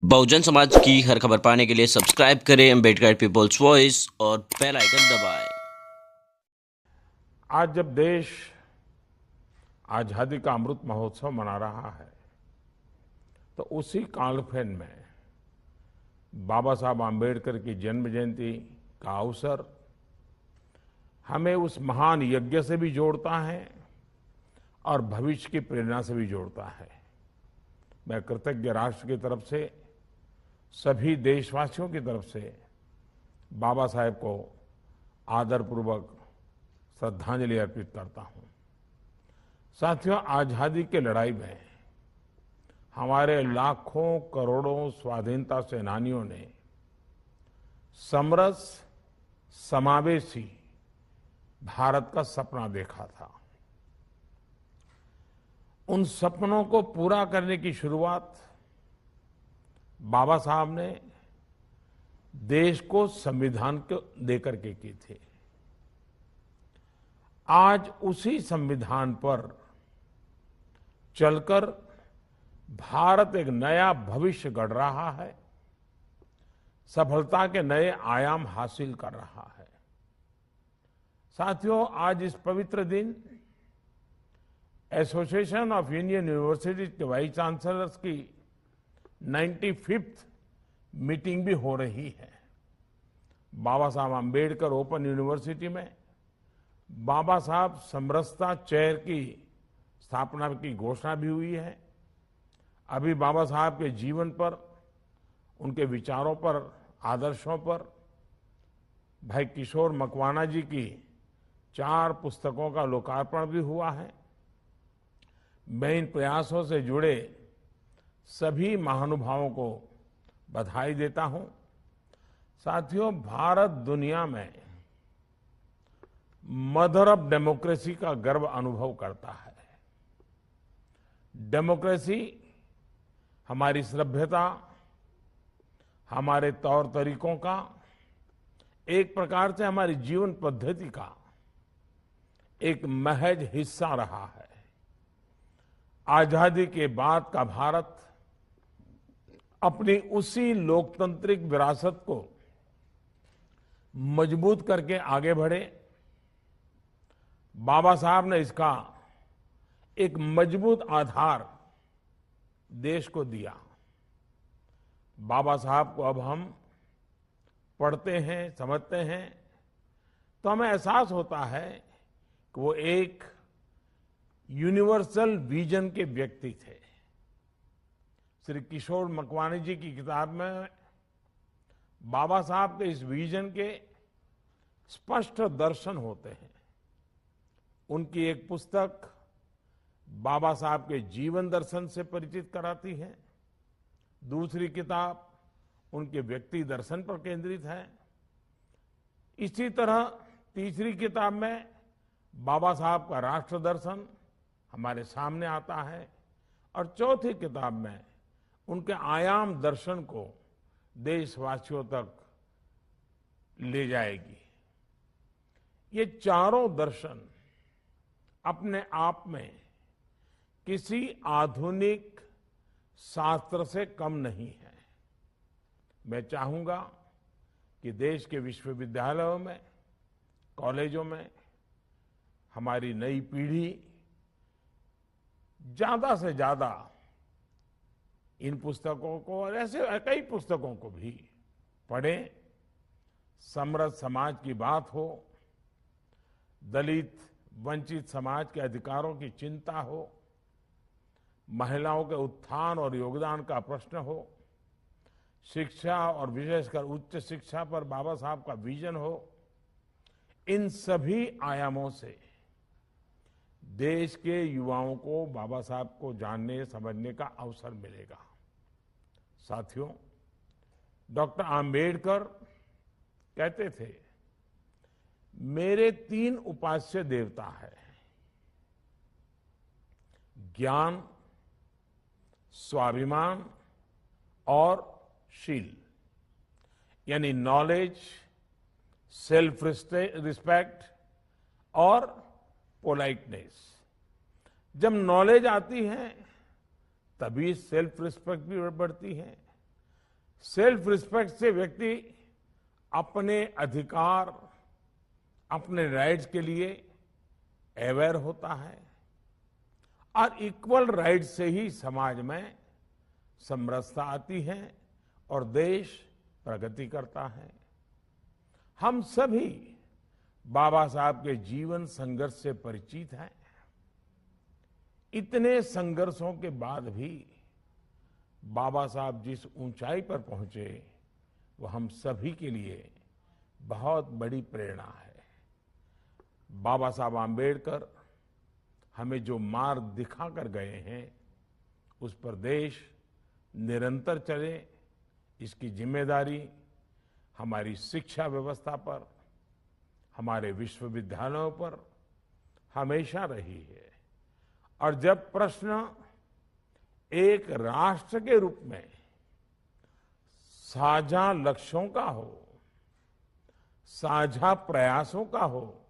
बहुजन समाज की हर खबर पाने के लिए सब्सक्राइब करें अम्बेडकर पीपल्स वॉइस और बेल आइकन दबाएं। आज जब देश आजादी का अमृत महोत्सव मना रहा है तो उसी कालखंड में बाबा साहब आम्बेडकर की जन्म जयंती का अवसर हमें उस महान यज्ञ से भी जोड़ता है और भविष्य की प्रेरणा से भी जोड़ता है। मैं कृतज्ञ राष्ट्र की तरफ से, सभी देशवासियों की तरफ से बाबा साहेब को आदरपूर्वक श्रद्धांजलि अर्पित करता हूं। साथियों, आजादी की लड़ाई में हमारे लाखों करोड़ों स्वाधीनता सेनानियों ने समरस समावेशी भारत का सपना देखा था। उन सपनों को पूरा करने की शुरुआत बाबा साहब ने देश को संविधान को देकर के की थी। आज उसी संविधान पर चलकर भारत एक नया भविष्य गढ़ रहा है, सफलता के नए आयाम हासिल कर रहा है। साथियों, आज इस पवित्र दिन एसोसिएशन ऑफ इंडियन यूनिवर्सिटीज के वाइस चांसलर्स की 95th मीटिंग भी हो रही है। बाबा साहब आम्बेडकर ओपन यूनिवर्सिटी में बाबा साहब समरसता चेयर की स्थापना की घोषणा भी हुई है। अभी बाबा साहब के जीवन पर, उनके विचारों पर, आदर्शों पर भाई किशोर मकवाना जी की 4 पुस्तकों का लोकार्पण भी हुआ है। मैं इन प्रयासों से जुड़े सभी महानुभावों को बधाई देता हूं। साथियों, भारत दुनिया में मदर ऑफ डेमोक्रेसी का गर्व अनुभव करता है। डेमोक्रेसी हमारी सभ्यता, हमारे तौर तरीकों का, एक प्रकार से हमारी जीवन पद्धति का एक महज हिस्सा रहा है। आजादी के बाद का भारत अपनी उसी लोकतांत्रिक विरासत को मजबूत करके आगे बढ़े। बाबा साहब ने इसका एक मजबूत आधार देश को दिया। बाबा साहब को अब हम पढ़ते हैं, समझते हैं तो हमें एहसास होता है कि वो एक यूनिवर्सल विजन के व्यक्ति थे। श्री किशोर मकवाना जी की किताब में बाबा साहब के इस विजन के स्पष्ट दर्शन होते हैं। उनकी एक पुस्तक बाबा साहब के जीवन दर्शन से परिचित कराती है, दूसरी किताब उनके व्यक्ति दर्शन पर केंद्रित है। इसी तरह तीसरी किताब में बाबा साहब का राष्ट्र दर्शन हमारे सामने आता है और चौथी किताब में उनके आयाम दर्शन को देशवासियों तक ले जाएगी। ये चारों दर्शन अपने आप में किसी आधुनिक शास्त्र से कम नहीं है। मैं चाहूंगा कि देश के विश्वविद्यालयों में, कॉलेजों में हमारी नई पीढ़ी ज्यादा से ज्यादा इन पुस्तकों को और ऐसे कई पुस्तकों को भी पढ़े। समरस समाज की बात हो, दलित वंचित समाज के अधिकारों की चिंता हो, महिलाओं के उत्थान और योगदान का प्रश्न हो, शिक्षा और विशेषकर उच्च शिक्षा पर बाबा साहब का विजन हो, इन सभी आयामों से देश के युवाओं को बाबा साहब को जानने समझने का अवसर मिलेगा। साथियों, डॉक्टर आम्बेडकर कहते थे, मेरे 3 उपास्य देवता है, ज्ञान, स्वाभिमान और शील, यानी नॉलेज, सेल्फ रिस्पेक्ट और पोलाइटनेस। जब नॉलेज आती है तभी सेल्फ रिस्पेक्ट भी बढ़ती है, सेल्फ रिस्पेक्ट से व्यक्ति अपने अधिकार, अपने राइट्स के लिए अवेयर होता है और इक्वल राइट से ही समाज में समरसता आती है और देश प्रगति करता है। हम सभी बाबा साहब के जीवन संघर्ष से परिचित हैं। इतने संघर्षों के बाद भी बाबा साहब जिस ऊंचाई पर पहुंचे वो हम सभी के लिए बहुत बड़ी प्रेरणा है। बाबा साहब आम्बेडकर हमें जो मार्ग दिखा कर गए हैं उस पर देश निरंतर चले, इसकी जिम्मेदारी हमारी शिक्षा व्यवस्था पर, हमारे विश्वविद्यालयों पर हमेशा रही है। और जब प्रश्न एक राष्ट्र के रूप में साझा लक्ष्यों का हो, साझा प्रयासों का हो,